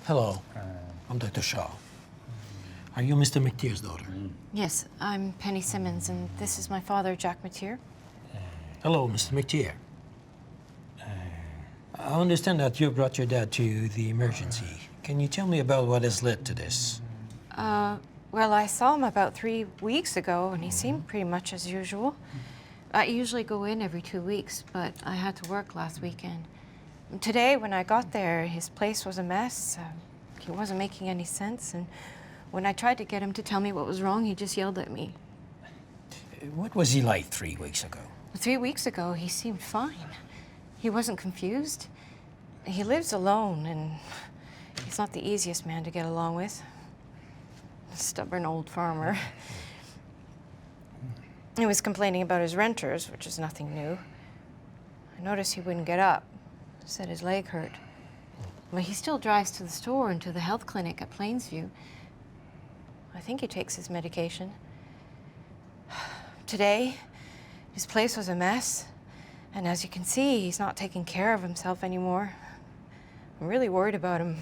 Hello, I'm Dr. Shaw. Are you Mr. McTeer's daughter? Yes, I'm Penny Simmons, and this is my father, Jack McTeer. Hello, Mr. McTeer. I understand that you brought your dad to the emergency. Can you tell me about what has led to this? Well, I saw him about 3 weeks ago, and he seemed pretty much as usual. I usually go in every 2 weeks, but I had to work last weekend. Today, when I got there, his place was a mess. He wasn't making any sense, and when I tried to get him to tell me what was wrong, he just yelled at me. What was he like 3 weeks ago? 3 weeks ago, he seemed fine. He wasn't confused. He lives alone, and he's not the easiest man to get along with. A stubborn old farmer. He was complaining about his renters, which is nothing new. I noticed he wouldn't get up. Said his leg hurt. But he still drives to the store and to the health clinic at Plainsview. I think he takes his medication. Today, his place was a mess. And as you can see, he's not taking care of himself anymore. I'm really worried about him.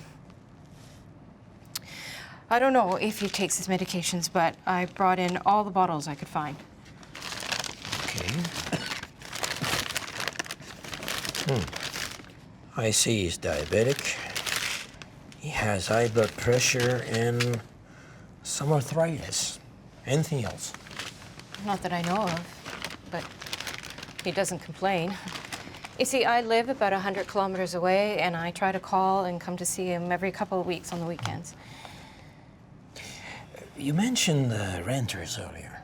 I don't know if he takes his medications, but I brought in all the bottles I could find. Okay. I see he's diabetic. He has high blood pressure and some arthritis. Anything else? Not that I know of, but he doesn't complain. You see, I live about 100 kilometers away, and I try to call and come to see him every couple of weeks on the weekends. You mentioned the renters earlier.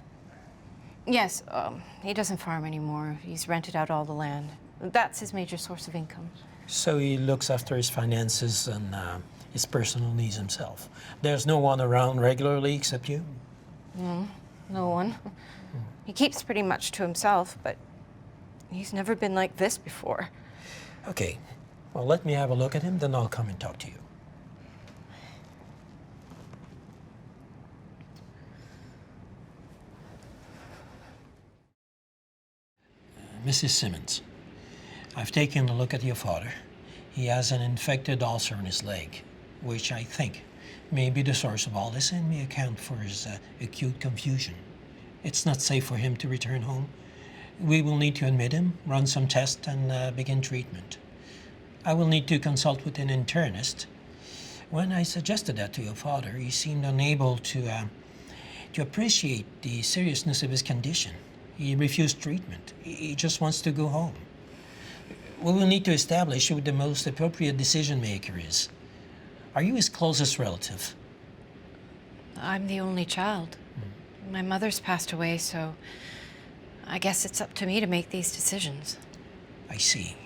Yes, he doesn't farm anymore. He's rented out all the land. That's his major source of income. So he looks after his finances and his personal needs himself. There's no one around regularly except you? No one. He keeps pretty much to himself, but he's never been like this before. Okay. Well, let me have a look at him, then I'll come and talk to you. Mrs. Simmons, I've taken a look at your father. He has an infected ulcer in his leg, which I think may be the source of all this and may account for his acute confusion. It's not safe for him to return home. We will need to admit him, run some tests, and begin treatment. I will need to consult with an internist. When I suggested that to your father, he seemed unable to appreciate the seriousness of his condition. He refused treatment. He just wants to go home. We will need to establish who the most appropriate decision maker is. Are you his closest relative? I'm the only child. My mother's passed away, so I guess it's up to me to make these decisions. I see.